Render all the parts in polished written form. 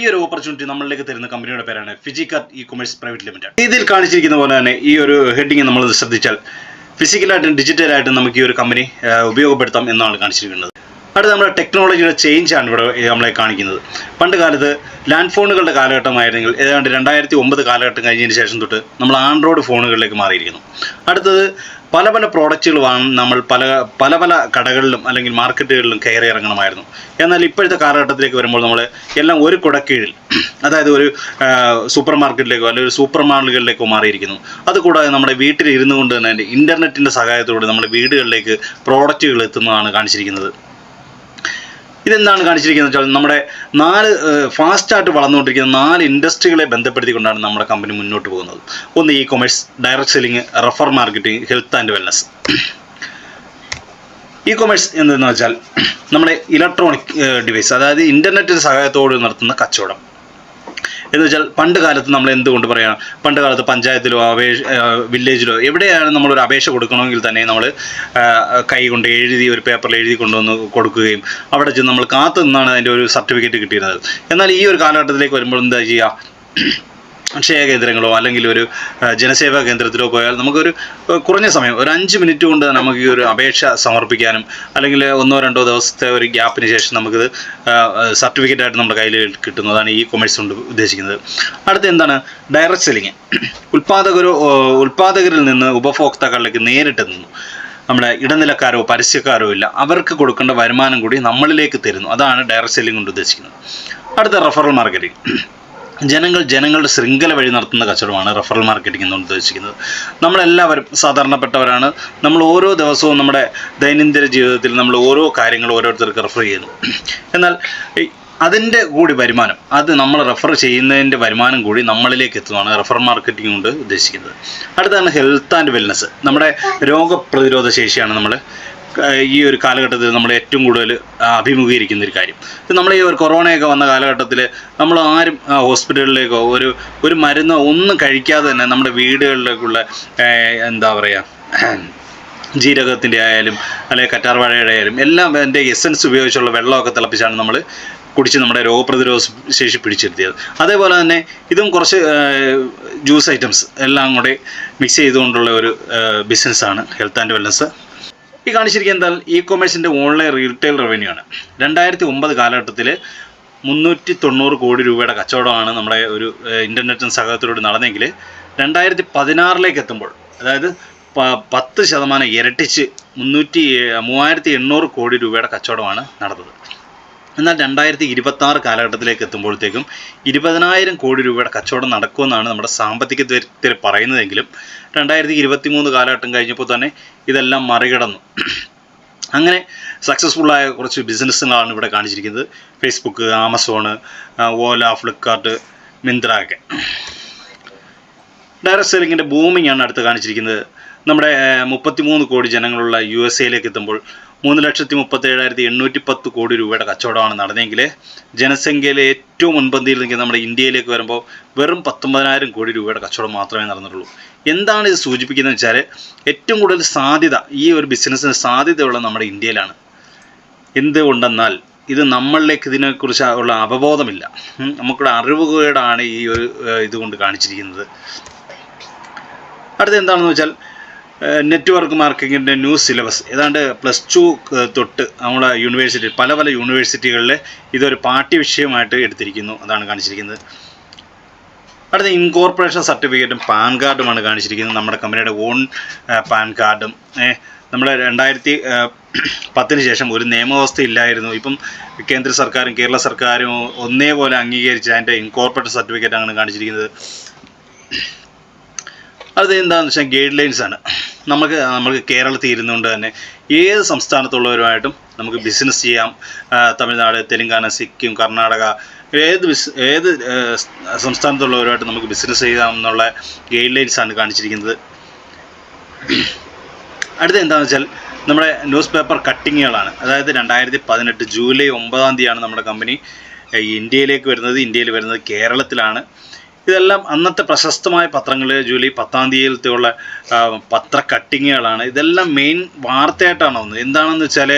ഈ ഒരു ഓപ്പർച്യൂണിറ്റി നമ്മളിലേക്ക് തരുന്ന കമ്പനിയുടെ പേരാണ് ഫിജിക്കാർട്ട് ഇ-കൊമേഴ്സ് പ്രൈവറ്റ് ലിമിറ്റഡ്. ഇതിൽ കാണിച്ചിരിക്കുന്ന പോലെ തന്നെ ഈ ഒരു ഹെഡിങ് നമ്മൾ ശ്രദ്ധിച്ചാൽ ഫിസിക്കലായിട്ടും ഡിജിറ്റലായിട്ടും നമുക്ക് ഈ ഒരു കമ്പനി ഉപയോഗപ്പെടുത്താം എന്നാണ് കാണിച്ചിരിക്കുന്നത്. അടുത്ത നമ്മുടെ ടെക്നോളജിയുടെ ചേഞ്ച് ആണ് ഇവിടെ നമ്മളെ കാണിക്കുന്നത്. പണ്ട് കാലത്ത് ലാൻഡ് ഫോണുകളുടെ കാലഘട്ടമായിരുന്നെങ്കിൽ ഏതാണ്ട് 2009 കാലഘട്ടം കഴിഞ്ഞതിന് ശേഷം തൊട്ട് നമ്മൾ ആൻഡ്രോയിഡ് ഫോണുകളിലേക്ക് മാറിയിരിക്കുന്നു. അടുത്തത് പല പല പ്രോഡക്റ്റുകൾ നമ്മൾ പല കടകളിലും അല്ലെങ്കിൽ മാർക്കറ്റുകളിലും കയറി ഇറങ്ങണമായിരുന്നു. എന്നാൽ ഇപ്പോഴത്തെ കാലഘട്ടത്തിലേക്ക് വരുമ്പോൾ നമ്മൾ എല്ലാം ഒരു കുടക്കീഴിൽ, അതായത് ഒരു സൂപ്പർ മാർക്കറ്റിലേക്കോ അല്ലെങ്കിൽ ഒരു സൂപ്പർ മാളുകളിലേക്കോ മാറിയിരിക്കുന്നു. അതുകൂടാതെ നമ്മുടെ വീട്ടിൽ ഇരുന്നു കൊണ്ട് തന്നെ ഇൻ്റർനെറ്റിൻ്റെ സഹായത്തോടെ നമ്മുടെ വീടുകളിലേക്ക് പ്രോഡക്റ്റുകൾ എത്തുന്നതാണ് കാണിച്ചിരിക്കുന്നത്. ഇതെന്താണ് കാണിച്ചിരിക്കുന്നത് വെച്ചാൽ നമ്മുടെ 4 ഫാസ്റ്റായിട്ട് വളർന്നുകൊണ്ടിരിക്കുന്ന 4 ഇൻഡസ്ട്രികളെ ബന്ധപ്പെടുത്തിക്കൊണ്ടാണ് നമ്മുടെ കമ്പനി മുന്നോട്ട് പോകുന്നത്. ഒന്ന് e-commerce, direct selling, refer marketing, health and wellness. E-commerce എന്തെന്ന് വെച്ചാൽ നമ്മുടെ ഇലക്ട്രോണിക് ഡിവൈസ്, അതായത് ഇൻ്റർനെറ്റിൻ്റെ സഹായത്തോടെ നടത്തുന്ന കച്ചവടം എന്ന് വെച്ചാൽ പണ്ട് കാലത്ത് നമ്മൾ എന്തുകൊണ്ട് പറയാം, പണ്ട് കാലത്ത് പഞ്ചായത്തിലോ വില്ലേജിലോ എവിടെയാണ് നമ്മളൊരു അപേക്ഷ കൊടുക്കണമെങ്കിൽ തന്നെ നമ്മൾ കൈ കൊണ്ട് എഴുതി ഒരു പേപ്പറിൽ എഴുതി കൊണ്ടുവന്ന് കൊടുക്കുകയും അവിടെ ചെന്ന് നമ്മൾ കാത്തു നിന്നാണ് അതിൻ്റെ ഒരു സർട്ടിഫിക്കറ്റ് കിട്ടിയിരുന്നത്. എന്നാൽ ഈ ഒരു കാലഘട്ടത്തിലേക്ക് വരുമ്പോൾ എന്താ ചെയ്യുക, അക്ഷയ കേന്ദ്രങ്ങളോ അല്ലെങ്കിൽ ഒരു ജനസേവാ കേന്ദ്രത്തിലോ പോയാൽ നമുക്കൊരു കുറഞ്ഞ സമയം, ഒരു 5 മിനിറ്റ് കൊണ്ട് നമുക്ക് ഈ ഒരു അപേക്ഷ സമർപ്പിക്കാനും അല്ലെങ്കിൽ 1-2 ദിവസത്തെ ഒരു ഗ്യാപ്പിന് ശേഷം നമുക്കിത് സർട്ടിഫിക്കറ്റായിട്ട് നമ്മുടെ കയ്യിൽ കിട്ടുന്നതാണ് ഇ-കൊമേഴ്സ് കൊണ്ട് ഉദ്ദേശിക്കുന്നത്. അടുത്ത എന്താണ് ഡയറക്റ്റ് സെല്ലിങ്. ഉൽപ്പാദകരിൽ നിന്ന് ഉപഭോക്താക്കളിലേക്ക് നേരിട്ടെത്തുന്നു. നമ്മുടെ ഇടനിലക്കാരോ പരസ്യക്കാരോ ഇല്ല, അവർക്ക് കൊടുക്കേണ്ട വരുമാനം കൂടി നമ്മളിലേക്ക് തരുന്നു. അതാണ് ഡയറക്റ്റ് സെല്ലിംഗ് കൊണ്ട് ഉദ്ദേശിക്കുന്നത്. അടുത്ത റെഫറൽ മാർക്കറ്റിംഗ്. ജനങ്ങളുടെ ശൃംഖല വഴി നടത്തുന്ന കച്ചവടമാണ് റെഫറൽ മാർക്കറ്റിംഗ് എന്ന് ഉദ്ദേശിക്കുന്നത്. നമ്മളെല്ലാവരും സാധാരണപ്പെട്ടവരാണ്. നമ്മൾ ഓരോ ദിവസവും നമ്മുടെ ദൈനംദിന ജീവിതത്തിൽ നമ്മൾ ഓരോ കാര്യങ്ങൾ ഓരോരുത്തർക്ക് റെഫർ ചെയ്യുന്നു. എന്നാൽ അതിൻ്റെ കൂടി വരുമാനം, അത് നമ്മൾ റെഫർ ചെയ്യുന്നതിൻ്റെ വരുമാനം കൂടി നമ്മളിലേക്ക് എത്തുന്നതാണ് റെഫർ മാർക്കറ്റിംഗ് കൊണ്ട് ഉദ്ദേശിക്കുന്നത്. അടുത്താണ് ഹെൽത്ത് ആൻഡ് വെൽനസ്. നമ്മുടെ രോഗപ്രതിരോധ ശേഷിയാണ് നമ്മൾ ഈ ഒരു കാലഘട്ടത്തിൽ നമ്മൾ ഏറ്റവും കൂടുതൽ അഭിമുഖീകരിക്കുന്ന ഒരു കാര്യം. നമ്മൾ ഈ ഒരു കൊറോണയൊക്കെ വന്ന കാലഘട്ടത്തിൽ നമ്മൾ ആരും ഹോസ്പിറ്റലിലേക്കോ ഒരു മരുന്നോ ഒന്നും കഴിക്കാതെ തന്നെ നമ്മുടെ വീടുകളിലേക്കുള്ള എന്താ പറയുക, ജീരകത്തിൻ്റെ ആയാലും അല്ലെങ്കിൽ കറ്റാർവാഴയുടെ ആയാലും എല്ലാം അതിൻ്റെ എസൻസ് ഉപയോഗിച്ചുള്ള വെള്ളമൊക്കെ തിളപ്പിച്ചാണ് നമ്മൾ കുടിച്ച് നമ്മുടെ രോഗപ്രതിരോധ ശേഷി പിടിച്ചെടുത്തിയത്. അതേപോലെ തന്നെ ഇതും കുറച്ച് ജ്യൂസ് ഐറ്റംസ് എല്ലാം കൂടെ മിക്സ് ചെയ്തുകൊണ്ടുള്ള ഒരു ബിസിനസ്സാണ് ഹെൽത്ത് ആൻഡ് വെൽനസ്. ഈ കാണിച്ചിരിക്കുന്നത് എന്താ, ഇ-കൊമേഴ്സിൻ്റെ ഓൺലൈൻ റീറ്റെയിൽ റവന്യൂ ആണ്. 2009 കാലഘട്ടത്തിൽ 390 കോടി രൂപയുടെ കച്ചവടമാണ് നമ്മുടെ ഒരു ഇൻ്റർനെറ്റിൻ്റെ സഹായത്തിലൂടെ നടന്നെങ്കിൽ 2016 എത്തുമ്പോൾ, അതായത് 10% ഇരട്ടിച്ച് 3800 കോടി രൂപയുടെ കച്ചവടമാണ് നടന്നത്. എന്നാൽ 2026 കാലഘട്ടത്തിലേക്ക് എത്തുമ്പോഴത്തേക്കും 20,000 കോടി രൂപയുടെ കച്ചവടം നടക്കുമെന്നാണ് നമ്മുടെ സാമ്പത്തിക വിദഗ്ധർ പറയുന്നതെങ്കിലും 2023 കാലഘട്ടം കഴിഞ്ഞപ്പോൾ തന്നെ ഇതെല്ലാം മറികടന്നു. അങ്ങനെ സക്സസ്ഫുള്ളായ കുറച്ച് ബിസിനസ്സുകളാണ് ഇവിടെ കാണിച്ചിരിക്കുന്നത്. ഫേസ്ബുക്ക്, ആമസോണ്, ഓല, ഫ്ലിപ്കാർട്ട്, മിന്ത്ര ഒക്കെ. ഡയറക്റ്റ് സെല്ലിങ്ങിൻ്റെ ബൂമിംഗ് ആണ് അടുത്ത് കാണിച്ചിരിക്കുന്നത്. നമ്മുടെ 33 കോടി ജനങ്ങളുള്ള USA എത്തുമ്പോൾ 3,37,810 കോടി രൂപയുടെ കച്ചവടമാണ് നടന്നെങ്കിൽ ജനസംഖ്യയിൽ ഏറ്റവും മുൻപന്തിയിൽ നിൽക്കുന്ന നമ്മുടെ ഇന്ത്യയിലേക്ക് വരുമ്പോൾ വെറും 19,000 കോടി രൂപയുടെ കച്ചവടം മാത്രമേ നടന്നിട്ടുള്ളൂ. എന്താണ് ഇത് സൂചിപ്പിക്കുന്നത് വെച്ചാൽ ഏറ്റവും കൂടുതൽ സാധ്യത, ഈ ഒരു ബിസിനസ്സിന് സാധ്യതയുള്ള നമ്മുടെ ഇന്ത്യയിലാണ്. എന്തുകൊണ്ടെന്നാൽ ഇത് നമ്മളിലേക്ക് ഇതിനെക്കുറിച്ച് ഉള്ള അവബോധമില്ല, നമുക്കുള്ള അറിവുകേടാണ് ഈ ഒരു ഇതുകൊണ്ട് കാണിച്ചിരിക്കുന്നത്. അടുത്ത എന്താണെന്ന് വെച്ചാൽ നെറ്റ്വർക്ക് മാർക്കറ്റിങ്ങിൻ്റെ ന്യൂ സിലബസ്. ഏതാണ്ട് +2 തൊട്ട് നമ്മുടെ യൂണിവേഴ്സിറ്റി, പല യൂണിവേഴ്സിറ്റികളിൽ ഇതൊരു പാഠ്യ വിഷയമായിട്ട് എടുത്തിരിക്കുന്നു. അതാണ് കാണിച്ചിരിക്കുന്നത്. അടുത്ത ഇൻകോർപ്പറേഷൻ സർട്ടിഫിക്കറ്റും പാൻ കാർഡുമാണ് കാണിച്ചിരിക്കുന്നത്. നമ്മുടെ കമ്പനിയുടെ ഓൺ പാൻ കാർഡും. നമ്മുടെ 2010 ശേഷം ഒരു നിയമവ്യവസ്ഥ ഇല്ലായിരുന്നു. ഇപ്പം കേന്ദ്ര സർക്കാരും കേരള സർക്കാരും ഒന്നേപോലെ അംഗീകരിച്ച് അതിൻ്റെ ഇൻകോർപ്പറേഷൻ സർട്ടിഫിക്കറ്റാണ് കാണിച്ചിരിക്കുന്നത്. അത് എന്താണെന്ന് വെച്ചാൽ ഗൈഡ് ലൈൻസാണ്. നമുക്ക് കേരളത്തിൽ ഇരുന്നുകൊണ്ട് തന്നെ ഏത് സംസ്ഥാനത്തുള്ളവരുമായിട്ടും നമുക്ക് ബിസിനസ് ചെയ്യാം. തമിഴ്നാട്, തെലുങ്കാന, സിക്കിം, കർണാടക, ഏത് സംസ്ഥാനത്തുള്ളവരുമായിട്ട് നമുക്ക് ബിസിനസ് ചെയ്യാമെന്നുള്ള ഗൈഡ് ലൈൻസാണ് കാണിച്ചിരിക്കുന്നത്. അടുത്ത എന്താണെന്ന് വെച്ചാൽ നമ്മുടെ ന്യൂസ് പേപ്പർ കട്ടിങ്ങുകളാണ്. അതായത് 2018 ജൂലൈ 9 നമ്മുടെ കമ്പനി ഇന്ത്യയിലേക്ക് വരുന്നത്. ഇന്ത്യയിൽ വരുന്നത് കേരളത്തിലാണ്. ഇതെല്ലാം അന്നത്തെ പ്രശസ്തമായ പത്രങ്ങളിൽ ജൂലൈ 10 പത്ര കട്ടിങ്ങുകളാണ്. ഇതെല്ലാം മെയിൻ വാർത്തയായിട്ടാണ് വന്നത്. എന്താണെന്ന് വെച്ചാൽ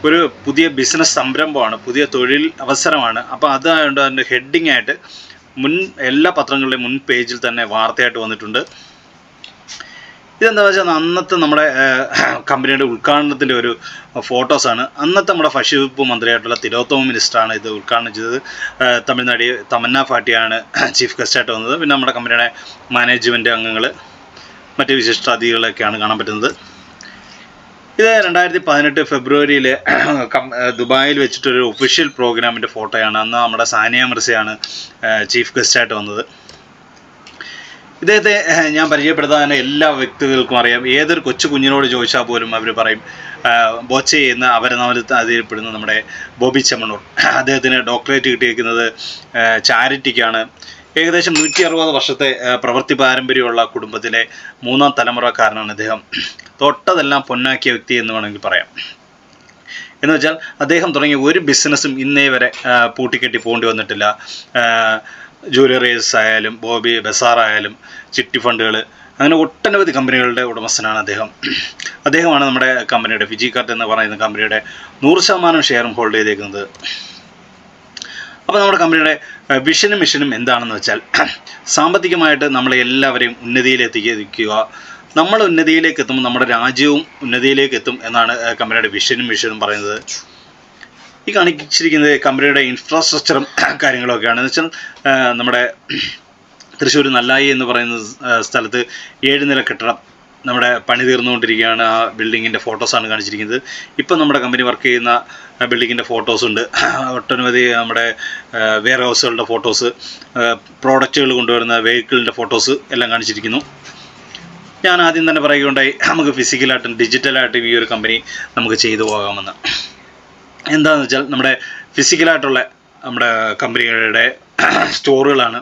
ഒരു പുതിയ ബിസിനസ് സംരംഭമാണ്, പുതിയ തൊഴിൽ അവസരമാണ്. അപ്പോൾ അതുകൊണ്ട് അതിൻ്റെ ഹെഡിങ് ആയിട്ട് എല്ലാ പത്രങ്ങളുടെയും മുൻ പേജിൽ തന്നെ വാർത്തയായിട്ട് വന്നിട്ടുണ്ട്. ഇതെന്താ വെച്ചാൽ അന്നത്തെ നമ്മുടെ കമ്പനിയുടെ ഉദ്ഘാടനത്തിൻ്റെ ഒരു ഫോട്ടോസാണ്. അന്നത്തെ നമ്മുടെ ഭക്ഷ്യവകുപ്പ് മന്ത്രിയായിട്ടുള്ള തിലോത്തമ മിനിസ്റ്ററാണ് ഇത് ഉദ്ഘാടനം ചെയ്തത്. തമിഴ്നാട് തമന്ന ഭാട്ടിയാണ് ചീഫ് ഗസ്റ്റായിട്ട് വന്നത്. പിന്നെ നമ്മുടെ കമ്പനിയുടെ മാനേജ്മെൻറ്റ് അംഗങ്ങൾ, മറ്റ് വിശിഷ്ടാതിഥികളൊക്കെയാണ് കാണാൻ പറ്റുന്നത്. ഇത് 2018 ഫെബ്രുവരിയിൽ ദുബായിൽ വെച്ചിട്ടൊരു ഒഫീഷ്യൽ പ്രോഗ്രാമിൻ്റെ ഫോട്ടോയാണ്. അന്ന് നമ്മുടെ സാനിയ മിർസയാണ് ചീഫ് ഗസ്റ്റായിട്ട് വന്നത്. ഇദ്ദേഹത്തെ ഞാൻ പരിചയപ്പെടുത്താൻ എല്ലാ വ്യക്തികൾക്കും അറിയാം. ഏതൊരു കൊച്ചു കുഞ്ഞിനോട് ചോദിച്ചാൽ പോലും അവർ പറയും ബോച്ചെ എന്ന് അവരെ നമ്മൾ അറിയപ്പെടുന്ന നമ്മുടെ ബോബി ചെമ്മണ്ണൂർ. അദ്ദേഹത്തിന് ഡോക്ടറേറ്റ് കിട്ടിയിരിക്കുന്നത് ചാരിറ്റിക്കാണ്. ഏകദേശം 160 വർഷത്തെ പ്രവൃത്തി പാരമ്പര്യമുള്ള കുടുംബത്തിലെ 3ാം തലമുറക്കാരനാണ് അദ്ദേഹം. തൊട്ടതെല്ലാം പൊന്നാക്കിയ വ്യക്തി എന്ന് വേണമെങ്കിൽ പറയാം. എന്ന് വെച്ചാൽ അദ്ദേഹം തുടങ്ങിയ ഒരു ബിസിനസ്സും ഇന്നേ വരെ പൂട്ടിക്കെട്ടി പോകേണ്ടി വന്നിട്ടില്ല. ജ്വല്ലറീസ് ആയാലും, ബോബി ബസാറായാലും, ചിട്ടി ഫണ്ടുകൾ, അങ്ങനെ ഒട്ടനവധി കമ്പനികളുടെ ഉടമസ്ഥനാണ് അദ്ദേഹം. അദ്ദേഹമാണ് നമ്മുടെ കമ്പനിയുടെ ഫിജിക്കാർട്ട് എന്ന് പറയുന്ന കമ്പനിയുടെ 100% ഷെയറും ഹോൾഡ് ചെയ്തേക്കുന്നത്. അപ്പോൾ നമ്മുടെ കമ്പനിയുടെ വിഷനും മിഷനും എന്താണെന്ന് വെച്ചാൽ സാമ്പത്തികമായിട്ട് നമ്മളെ എല്ലാവരെയും ഉന്നതിയിലെത്തിക്കുക. നമ്മൾ ഉന്നതിയിലേക്ക് എത്തുമ്പോൾ നമ്മുടെ രാജ്യവും ഉന്നതിയിലേക്ക് എത്തും എന്നാണ് കമ്പനിയുടെ വിഷനും മിഷനും പറയുന്നത്. ഈ കാണിച്ചിരിക്കുന്നത് കമ്പനിയുടെ ഇൻഫ്രാസ്ട്രക്ചറും കാര്യങ്ങളൊക്കെയാണ്. എന്ന് വെച്ചാൽ നമ്മുടെ തൃശ്ശൂർ നല്ലായി എന്ന് പറയുന്ന സ്ഥലത്ത് 7 നില കെട്ടിടം നമ്മുടെ പണി തീർന്നുകൊണ്ടിരിക്കുകയാണ്. ആ ബിൽഡിങ്ങിൻ്റെ ഫോട്ടോസാണ് കാണിച്ചിരിക്കുന്നത്. ഇപ്പം നമ്മുടെ കമ്പനി വർക്ക് ചെയ്യുന്ന ബിൽഡിങ്ങിൻ്റെ ഫോട്ടോസുണ്ട്. ഒട്ടനവധി നമ്മുടെ വെയർ ഹൗസുകളുടെ ഫോട്ടോസ്, പ്രോഡക്റ്റുകൾ കൊണ്ടുവരുന്ന വെഹിക്കിളിൻ്റെ ഫോട്ടോസ് എല്ലാം കാണിച്ചിരിക്കുന്നു. ഞാൻ ആദ്യം തന്നെ പറയുകയുണ്ടായി നമുക്ക് ഫിസിക്കലായിട്ടും ഡിജിറ്റലായിട്ടും ഈ ഒരു കമ്പനി നമുക്ക് ചെയ്തു പോകാമെന്ന്. എന്താണെന്ന് വെച്ചാൽ നമ്മുടെ ഫിസിക്കലായിട്ടുള്ള നമ്മുടെ കമ്പനികളുടെ സ്റ്റോറുകളാണ്,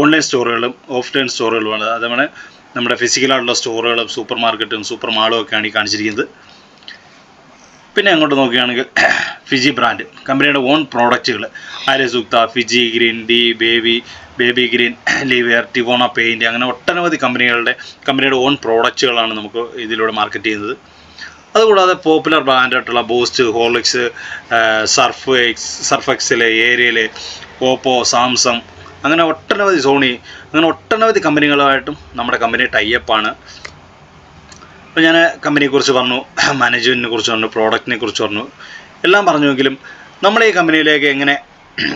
ഓൺലൈൻ സ്റ്റോറുകളും ഓഫ്ലൈൻ സ്റ്റോറുകളുമാണ്. അതുപോലെ നമ്മുടെ ഫിസിക്കലായിട്ടുള്ള സ്റ്റോറുകളും സൂപ്പർ മാർക്കറ്റും സൂപ്പർ മാളും ഒക്കെയാണ് ഈ കാണിച്ചിരിക്കുന്നത്. പിന്നെ അങ്ങോട്ട് നോക്കുകയാണെങ്കിൽ ഫിജി ബ്രാൻഡ് കമ്പനിയുടെ ഓൺ പ്രോഡക്റ്റുകൾ Aryasukta, Fiji green, baby green, ലിവിയർ, ടിവോണ പെയിൻറ്റ്, അങ്ങനെ ഒട്ടനവധി കമ്പനിയുടെ ഓൺ പ്രോഡക്റ്റുകളാണ് നമുക്ക് ഇതിലൂടെ മാർക്കറ്റ് ചെയ്യുന്നത്. അതുകൂടാതെ പോപ്പുലർ ബ്രാൻഡായിട്ടുള്ള Boost, Horlicks, Surf Excel, Ariel, Oppo, Samsung, അങ്ങനെ ഒട്ടനവധി സോണി, അങ്ങനെ ഒട്ടനവധി കമ്പനികളുമായിട്ടും നമ്മുടെ കമ്പനി ടൈപ്പാണ്. അപ്പോൾ ഞാൻ കമ്പനിയെക്കുറിച്ച് പറഞ്ഞു, മാനേജ്മെൻറ്റിനെ കുറിച്ച് പറഞ്ഞു, പ്രോഡക്റ്റിനെ കുറിച്ച് പറഞ്ഞു, എല്ലാം പറഞ്ഞുവെങ്കിലും നമ്മൾ ഈ കമ്പനിയിലേക്ക് എങ്ങനെ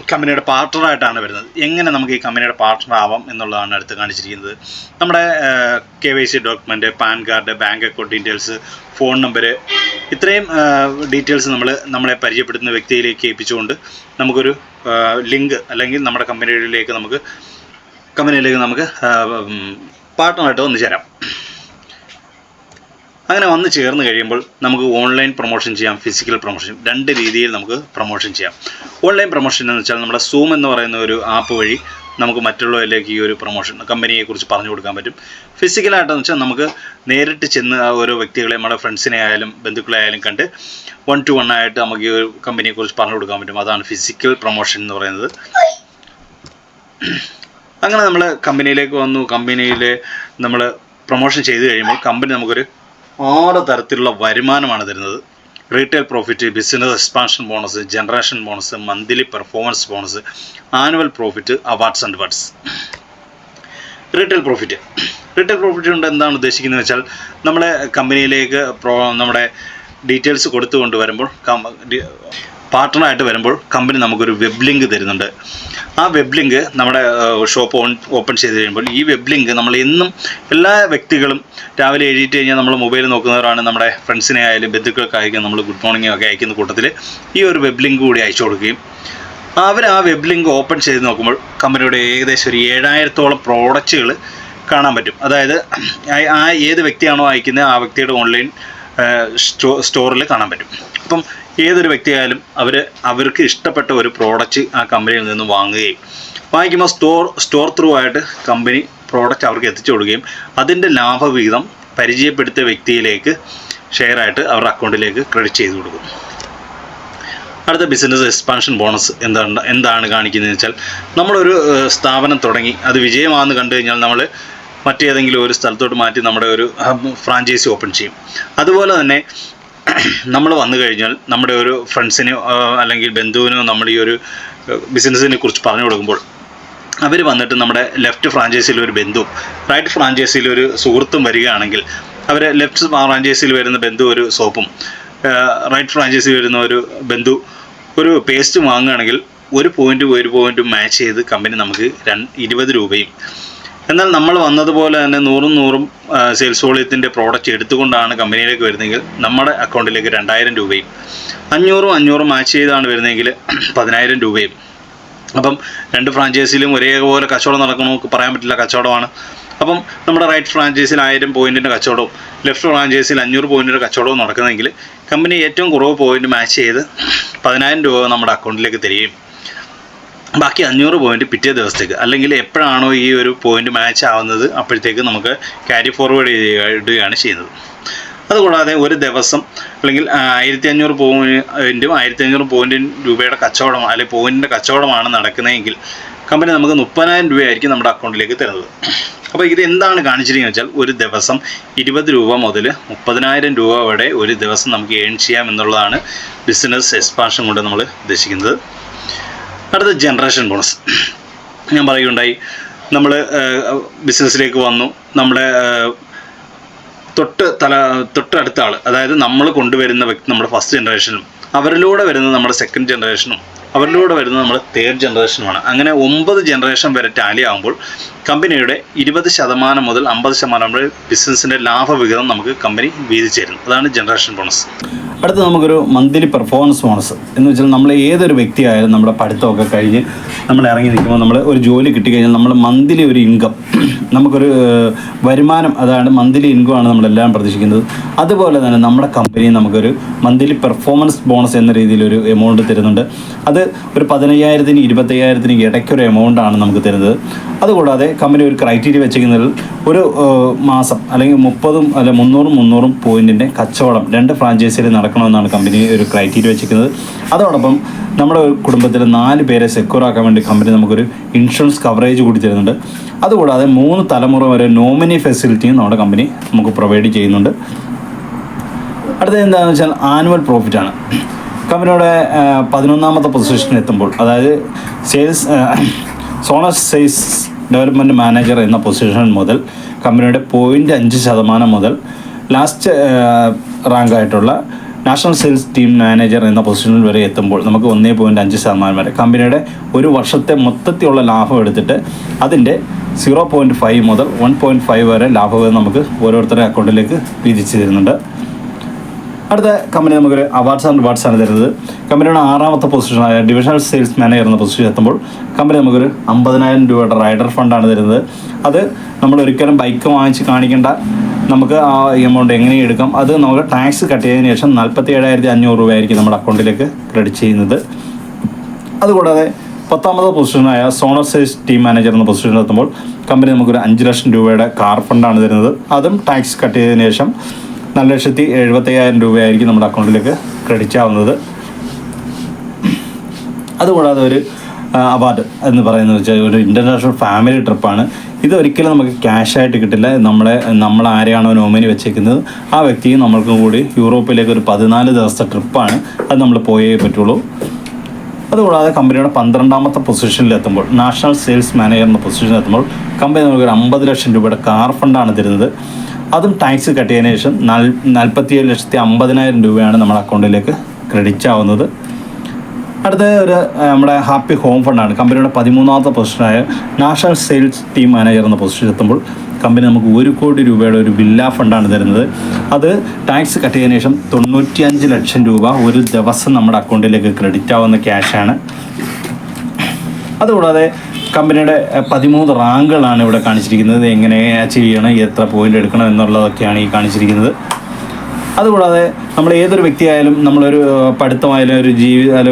കമ്പനിയുടെ പാർട്ട്ണറായിട്ടാണ് വരുന്നത്, എങ്ങനെ നമുക്ക് ഈ കമ്പനിയുടെ പാർട്ട്ണർ ആവാം എന്നുള്ളതാണ് അടുത്ത് കാണിച്ചിരിക്കുന്നത്. നമ്മുടെ KYC document, pan card, bank account details, phone number, ഇത്രയും ഡീറ്റെയിൽസ് നമ്മളെ പരിചയപ്പെടുത്തുന്ന വ്യക്തിയിലേക്ക് ഏൽപ്പിച്ചുകൊണ്ട് നമുക്കൊരു ലിങ്ക് അല്ലെങ്കിൽ നമ്മുടെ കമ്പനിയിലേക്ക് നമുക്ക് പാർട്ട്ണറായിട്ട് വന്നു ചേരാം. അങ്ങനെ വന്ന് ചേർന്ന് കഴിയുമ്പോൾ നമുക്ക് ഓൺലൈൻ പ്രൊമോഷൻ ചെയ്യാം, ഫിസിക്കൽ പ്രൊമോഷൻ, 2 രീതിയിൽ നമുക്ക് പ്രൊമോഷൻ ചെയ്യാം. ഓൺലൈൻ പ്രൊമോഷൻ എന്ന് വെച്ചാൽ നമ്മുടെ സൂം എന്ന് പറയുന്ന ഒരു ആപ്പ് വഴി നമുക്ക് മറ്റുള്ളവരിലേക്ക് ഈ ഒരു പ്രൊമോഷൻ കമ്പനിയെക്കുറിച്ച് പറഞ്ഞു കൊടുക്കാൻ പറ്റും. ഫിസിക്കലായിട്ടെന്ന് വെച്ചാൽ നമുക്ക് നേരിട്ട് ചെന്ന് ഓരോ വ്യക്തികളെ, നമ്മുടെ ഫ്രണ്ട്സിനെ ആയാലും ബന്ധുക്കളെ ആയാലും കണ്ട് 1-to-1 ആയിട്ട് നമുക്ക് ഈ ഒരു കമ്പനിയെക്കുറിച്ച് പറഞ്ഞു കൊടുക്കാൻ പറ്റും. അതാണ് ഫിസിക്കൽ പ്രൊമോഷൻ എന്ന് പറയുന്നത്. അങ്ങനെ നമ്മൾ കമ്പനിയിലേക്ക് വന്നു. കമ്പനിയിൽ നമ്മൾ പ്രൊമോഷൻ ചെയ്ത് കഴിയുമ്പോൾ കമ്പനി നമുക്കൊരു 6 തരത്തിലുള്ള വരുമാനമാണ് തരുന്നത്. Retail profit, business expansion bonus, generation bonus, monthly performance bonus, annual profit, awards and awards. Retail profit കൊണ്ട് എന്താണ് ഉദ്ദേശിക്കുന്നത് വെച്ചാൽ നമ്മളെ കമ്പനിയിലേക്ക് നമ്മുടെ ഡീറ്റെയിൽസ് കൊടുത്തുകൊണ്ട് വരുമ്പോൾ, പാർട്ട്ണറായിട്ട് വരുമ്പോൾ കമ്പനി നമുക്കൊരു വെബ് ലിങ്ക് തരുന്നുണ്ട്. ആ വെബ് ലിങ്ക് നമ്മുടെ ഷോപ്പ് ഓപ്പൺ ചെയ്ത് കഴിയുമ്പോൾ ഈ വെബ് ലിങ്ക് നമ്മൾ എന്നും എല്ലാ വ്യക്തികളും രാവിലെ എഴുതിയിട്ട് കഴിഞ്ഞാൽ നമ്മൾ മൊബൈൽ നോക്കുന്നവരാണ്. നമ്മുടെ ഫ്രണ്ട്സിനെ ആയാലും ബന്ധുക്കൾക്കായിരിക്കും നമ്മൾ ഗുഡ് മോർണിംഗ് ഒക്കെ അയക്കുന്ന കൂട്ടത്തിൽ ഈ ഒരു വെബ് ലിങ്ക് കൂടി അയച്ചു കൊടുക്കുകയും അവർ ആ വെബ് ലിങ്ക് ഓപ്പൺ ചെയ്ത് നോക്കുമ്പോൾ കമ്പനിയുടെ ഏകദേശം ഒരു 7000-ഓളം പ്രോഡക്റ്റുകൾ കാണാൻ പറ്റും. അതായത് ആ ഏത് വ്യക്തിയാണോ അയക്കുന്നത് ആ വ്യക്തിയുടെ ഓൺലൈൻ സ്റ്റോറിൽ കാണാൻ പറ്റും. അപ്പം ഏതൊരു വ്യക്തിയായാലും അവർക്ക് ഇഷ്ടപ്പെട്ട ഒരു പ്രോഡക്റ്റ് ആ കമ്പനിയിൽ നിന്ന് വാങ്ങിക്കുമ്പോൾ സ്റ്റോർ ത്രൂ ആയിട്ട് കമ്പനി പ്രോഡക്റ്റ് അവർക്ക് എത്തിച്ചു കൊടുക്കുകയും അതിൻ്റെ ലാഭവിഹിതം പരിചയപ്പെടുത്തിയ വ്യക്തിയിലേക്ക് ഷെയറായിട്ട് അവരുടെ അക്കൗണ്ടിലേക്ക് ക്രെഡിറ്റ് ചെയ്ത് കൊടുക്കും. അടുത്ത ബിസിനസ് എക്സ്പാൻഷൻ ബോണസ് എന്താണ് കാണിക്കുന്നതെന്ന് വെച്ചാൽ നമ്മളൊരു സ്ഥാപനം തുടങ്ങി അത് വിജയമാണെന്ന് കണ്ടു കഴിഞ്ഞാൽ നമ്മൾ മറ്റേതെങ്കിലും ഒരു സ്ഥലത്തോട്ട് മാറ്റി നമ്മുടെ ഒരു ഫ്രാഞ്ചൈസി ഓപ്പൺ ചെയ്യും. അതുപോലെ തന്നെ നമ്മൾ വന്നു കഴിഞ്ഞാൽ നമ്മുടെ ഒരു ഫ്രണ്ട്സിനോ അല്ലെങ്കിൽ ബന്ധുവിനോ നമ്മൾ ഈ ഒരു ബിസിനസ്സിനെ കുറിച്ച് പറഞ്ഞു കൊടുക്കുമ്പോൾ അവർ വന്നിട്ട് നമ്മുടെ ലെഫ്റ്റ് ഫ്രാഞ്ചൈസിയിൽ ഒരു ബന്ധുവും റൈറ്റ് ഫ്രാഞ്ചൈസിയിൽ ഒരു സുഹൃത്തും വരികയാണെങ്കിൽ അവർ ലെഫ്റ്റ് ഫ്രാഞ്ചൈസിയിൽ വരുന്ന ബന്ധു ഒരു സോപ്പും റൈറ്റ് ഫ്രാഞ്ചൈസിയിൽ വരുന്ന ഒരു ബന്ധു ഒരു പേസ്റ്റ് വാങ്ങുകയാണെങ്കിൽ ഒരു പോയിൻറ്റും മാച്ച് ചെയ്ത് കമ്പനി നമുക്ക് 20 രൂപയും, എന്നാൽ നമ്മൾ വന്നതുപോലെ തന്നെ 100 സെയിൽസ് വോളിയത്തിൻ്റെ പ്രോഡക്റ്റ് എടുത്തുകൊണ്ടാണ് കമ്പനിയിലേക്ക് വരുന്നതെങ്കിൽ നമ്മുടെ അക്കൗണ്ടിലേക്ക് 2000 രൂപയും, 500 മാച്ച് ചെയ്താണ് വരുന്നതെങ്കിൽ 10000 രൂപയും. അപ്പം 2 ഫ്രാഞ്ചൈസിയിലും ഒരേപോലെ കച്ചവടം നടക്കണമെന്ന് പറയാൻ പറ്റില്ല, കച്ചവടമാണ്. അപ്പം നമ്മുടെ റൈറ്റ് ഫ്രാഞ്ചൈസിയിൽ 1000 പോയിൻറ്റിൻ്റെ കച്ചവടവും ലെഫ്റ്റ് ഫ്രാഞ്ചൈസിയിൽ 500 പോയിൻറ്റിൻ്റെ കച്ചവടവും നടക്കുന്നതെങ്കിൽ കമ്പനി ഏറ്റവും കുറവ് പോയിൻറ്റ് മാച്ച് ചെയ്ത് 10000 രൂപ നമ്മുടെ അക്കൗണ്ടിലേക്ക് തരികയും ബാക്കി 500 പോയിൻറ്റ് പിറ്റേ ദിവസത്തേക്ക്, അല്ലെങ്കിൽ എപ്പോഴാണോ ഈ ഒരു പോയിൻറ്റ് മാച്ച് ആവുന്നത് അപ്പോഴത്തേക്ക് നമുക്ക് ക്യാരി ഫോർവേഡ് ഇടുകയാണ് ചെയ്യുന്നത്. അതുകൂടാതെ ഒരു ദിവസം അല്ലെങ്കിൽ 1500 പോയിൻറ്റും 1500 പോയിൻറ്റും രൂപയുടെ കച്ചവടം അല്ലെങ്കിൽ പോയിൻറ്റിൻ്റെ കച്ചവടമാണ് നടക്കുന്നതെങ്കിൽ കമ്പനി നമുക്ക് 30,000 രൂപയായിരിക്കും നമ്മുടെ അക്കൗണ്ടിലേക്ക് തരുന്നത്. അപ്പോൾ ഇത് എന്താണ് കാണിച്ചിരിക്കുന്നത് വെച്ചാൽ ഒരു ദിവസം 20 രൂപ മുതൽ 30,000 രൂപ വരെ ഒരു ദിവസം നമുക്ക് ഏൺ ചെയ്യാം എന്നുള്ളതാണ് ബിസിനസ് എക്സ്പാൻഷൻ കൊണ്ട് നമ്മൾ ഉദ്ദേശിക്കുന്നത്. അടുത്ത ജനറേഷൻ ബോണസ്. ഞാൻ പറയുകയുണ്ടായി, നമ്മൾ ബിസിനസ്സിലേക്ക് വന്നു, നമ്മുടെ തൊട്ടടുത്ത ആൾ, അതായത് നമ്മൾ കൊണ്ടുവരുന്ന വ്യക്തി നമ്മുടെ ഫസ്റ്റ് ജനറേഷനും അവരിലൂടെ വരുന്നത് നമ്മുടെ സെക്കൻഡ് ജനറേഷനും അവരിലൂടെ വരുന്നത് നമ്മുടെ തേർഡ് ജനറേഷനുമാണ്. അങ്ങനെ 9 ജനറേഷൻ വരെ ടാലി ആകുമ്പോൾ കമ്പനിയുടെ 20% മുതൽ 50% വരെ ബിസിനസ്സിൻ്റെ ലാഭവിഹിതം നമുക്ക് കമ്പനി വീതിച്ചു തരുന്നു. അതാണ് ജനറേഷൻ ബോണസ്. അടുത്ത നമുക്കൊരു മന്ത്ലി പെർഫോമൻസ് ബോണസ് എന്ന് വെച്ചാൽ നമ്മൾ ഏതൊരു വ്യക്തിയായാലും നമ്മുടെ പഠിത്തമൊക്കെ കഴിഞ്ഞ് നമ്മൾ ഇറങ്ങി നിൽക്കുമ്പോൾ നമ്മൾ ഒരു ജോലി കിട്ടിക്കഴിഞ്ഞാൽ നമ്മൾ മന്ത്ലി ഒരു ഇൻകം, നമുക്കൊരു വരുമാനം, അതാണ് മന്ത്ലി ഇൻകം ആണ് നമ്മളെല്ലാം പ്രതീക്ഷിക്കുന്നത്. അതുപോലെ തന്നെ നമ്മുടെ കമ്പനി നമുക്കൊരു മന്ത്ലി പെർഫോമൻസ് ബോണസ് എന്ന രീതിയിലൊരു എമൗണ്ട് തരുന്നുണ്ട്. അത് ഒരു 15,000-നും 25,000-നും ഇടയ്ക്കൊരു എമൗണ്ടാണ് നമുക്ക് തരുന്നത്. അതുകൂടാതെ കമ്പനി ഒരു ക്രൈറ്റീരിയ വെച്ചിരിക്കുന്നത് ഒരു മാസം അല്ലെങ്കിൽ 30 അല്ല 300 പോയിൻറ്റിൻ്റെ കച്ചവടം 2 ഫ്രാഞ്ചൈസിയിൽ നടക്കണമെന്നാണ് കമ്പനി ഒരു ക്രൈറ്റീരിയ വെച്ചിരിക്കുന്നത്. അതോടൊപ്പം നമ്മുടെ കുടുംബത്തിൽ 4 പേരെ സെക്യൂർ ആക്കാൻ വേണ്ടി കമ്പനി നമുക്കൊരു ഇൻഷുറൻസ് കവറേജ് കൂടി തരുന്നുണ്ട്. അതുകൂടാതെ 3 തലമുറ വരെ നോമിനി ഫെസിലിറ്റിയും നമ്മുടെ കമ്പനി നമുക്ക് പ്രൊവൈഡ് ചെയ്യുന്നുണ്ട്. അടുത്തത് എന്താണെന്ന് വെച്ചാൽ ആനുവൽ പ്രോഫിറ്റാണ്. കമ്പനിയുടെ 11ാമത്തെ പൊസിഷനിൽ എത്തുമ്പോൾ, അതായത് സോണൽ സെയിൽസ് ഡെവലപ്മെൻറ്റ് മാനേജർ എന്ന പൊസിഷൻ മുതൽ കമ്പനിയുടെ 0.5% മുതൽ ലാസ്റ്റ് റാങ്കായിട്ടുള്ള നാഷണൽ സെയിൽസ് ടീം മാനേജർ എന്ന പൊസിഷനിൽ വരെ എത്തുമ്പോൾ നമുക്ക് 1.5% വരെ കമ്പനിയുടെ ഒരു വർഷത്തെ മൊത്തത്തിലുള്ള ലാഭം എടുത്തിട്ട് അതിൻ്റെ 0.5 മുതൽ 1.5 വരെ ലാഭം നമുക്ക് ഓരോരുത്തരുടെ അക്കൗണ്ടിലേക്ക് വീതിച്ചു തരുന്നുണ്ട്. അടുത്ത കമ്പനി നമുക്കൊരു അവാർഡ്സ് ആൻഡ് റിവാർഡ്സാണ് തരുന്നത്. കമ്പനിയുടെ 6ാമത്തെ പൊസിഷനായ ഡിവിഷണൽ സെയിൽസ് മാനേജർ എന്ന പൊസിഷൻ എത്തുമ്പോൾ കമ്പനി നമുക്കൊരു 50,000 രൂപയുടെ റൈഡർ ഫണ്ടാണ് തരുന്നത്. അത് നമ്മൾ ഒരിക്കലും ബൈക്ക് വാങ്ങിച്ച് കാണിക്കേണ്ട, നമുക്ക് ആ എമൗണ്ട് എങ്ങനെ എടുക്കാം, അത് നമുക്ക് ടാക്സ് കട്ട് ചെയ്തതിന് ശേഷം 47,500 രൂപയായിരിക്കും നമ്മുടെ അക്കൗണ്ടിലേക്ക് ക്രെഡിറ്റ് ചെയ്യുന്നത്. അതുകൂടാതെ 10ാമത്തെ പൊസിഷനായ സോണൽ സെയിൽസ് ടീം മാനേജർ എന്ന പൊസിഷനിൽ എത്തുമ്പോൾ കമ്പനി നമുക്കൊരു 5 ലക്ഷം രൂപയുടെ കാർ ഫണ്ടാണ് തരുന്നത്. അതും ടാക്സ് കട്ട് ചെയ്തതിന് ശേഷം 4,75,000 രൂപയായിരിക്കും നമ്മുടെ അക്കൗണ്ടിലേക്ക് ക്രെഡിറ്റ് ആവുന്നത്. അതുകൂടാതെ ഒരു അവാർഡ് എന്ന് പറയുന്നത് വെച്ചാൽ ഒരു ഇൻ്റർനാഷണൽ ഫാമിലി ട്രിപ്പാണ്. ഇതൊരിക്കലും നമുക്ക് ക്യാഷായിട്ട് കിട്ടില്ല. നമ്മൾ ആരെയാണോ നോമിനി വെച്ചേക്കുന്നത് ആ വ്യക്തിയും നമ്മൾക്കും കൂടി യൂറോപ്പിലേക്ക് ഒരു 14 ദിവസത്തെ ട്രിപ്പാണ്. അത് നമ്മൾ പോയേ പറ്റുള്ളൂ. അതുകൂടാതെ കമ്പനിയുടെ 12ാമത്തെ പൊസിഷനിലെത്തുമ്പോൾ നാഷണൽ സെയിൽസ് മാനേജർ എന്ന പൊസിഷനിലെത്തുമ്പോൾ കമ്പനി നമുക്കൊരു 50 ലക്ഷം രൂപയുടെ കാർ ഫണ്ടാണ് തരുന്നത്. അതും ടാക്സ് കട്ട് ചെയ്തതിന് ശേഷം 47,50,000 രൂപയാണ് നമ്മുടെ അക്കൗണ്ടിലേക്ക് ക്രെഡിറ്റ് ആവുന്നത്. അടുത്ത ഒരു നമ്മുടെ ഹാപ്പി ഹോം ഫണ്ടാണ്. കമ്പനിയുടെ 13ാമത്തെ പൊസിഷനായ നാഷണൽ സെയിൽസ് ടീം മാനേജർ എന്ന പൊസിഷനിൽ എത്തുമ്പോൾ കമ്പനി നമുക്ക് 1 കോടി രൂപയുടെ ഒരു വില്ല ഫണ്ടാണ് തരുന്നത്. അത് ടാക്സ് കട്ട് ചെയ്തതിന് ശേഷം 95 ലക്ഷം രൂപ ഒരു ദിവസം നമ്മുടെ അക്കൗണ്ടിലേക്ക് ക്രെഡിറ്റ് ആവുന്ന ക്യാഷാണ്. അതുകൂടാതെ കമ്പനിയുടെ 13 റാങ്കുകളാണ് ഇവിടെ കാണിച്ചിരിക്കുന്നത്. എങ്ങനെ അച്ചീവ് ചെയ്യണം, എത്ര പോയിൻ്റ് എടുക്കണം എന്നുള്ളതൊക്കെയാണ് ഈ കാണിച്ചിരിക്കുന്നത്. അതുകൂടാതെ നമ്മൾ ഏതൊരു വ്യക്തിയായാലും നമ്മളൊരു പഠിത്തമായാലും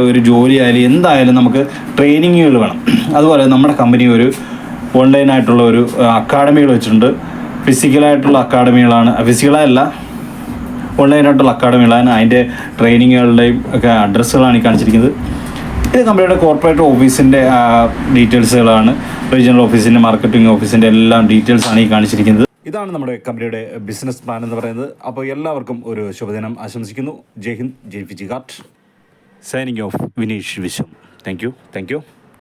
ഒരു ജോലി ആയാലും എന്തായാലും നമുക്ക് ട്രെയിനിങ്ങുകൾ വേണം. അതുപോലെ നമ്മുടെ കമ്പനി ഒരു ഓൺലൈനായിട്ടുള്ള ഒരു അക്കാഡമികൾ വെച്ചിട്ടുണ്ട്. ഫിസിക്കലായിട്ടുള്ള അക്കാഡമികളാണ്, ഫിസിക്കലല്ല ഓൺലൈനായിട്ടുള്ള അക്കാഡമികളാണ്. അതിൻ്റെ ട്രെയിനിങ്ങുകളുടെയും ഒക്കെ അഡ്രസ്സുകളാണ് ഈ കാണിച്ചിരിക്കുന്നത്. ഇത് കമ്പനിയുടെ കോർപ്പറേറ്റ് ഓഫീസിൻ്റെ ഡീറ്റെയിൽസുകളാണ്. റീജിയണൽ ഓഫീസിൻ്റെ, മാർക്കറ്റിംഗ് ഓഫീസിൻ്റെ എല്ലാം ഡീറ്റെയിൽസാണ് ഈ കാണിച്ചിരിക്കുന്നത്. ഇതാണ് നമ്മുടെ കമ്പനിയുടെ ബിസിനസ് പ്ലാൻ എന്ന് പറയുന്നത്. അപ്പോൾ എല്ലാവർക്കും ഒരു ശുഭദിനം ആശംസിക്കുന്നു. Jai Hind, Jai Fijikart. Signing off Vineesh Vishwam. Thank U.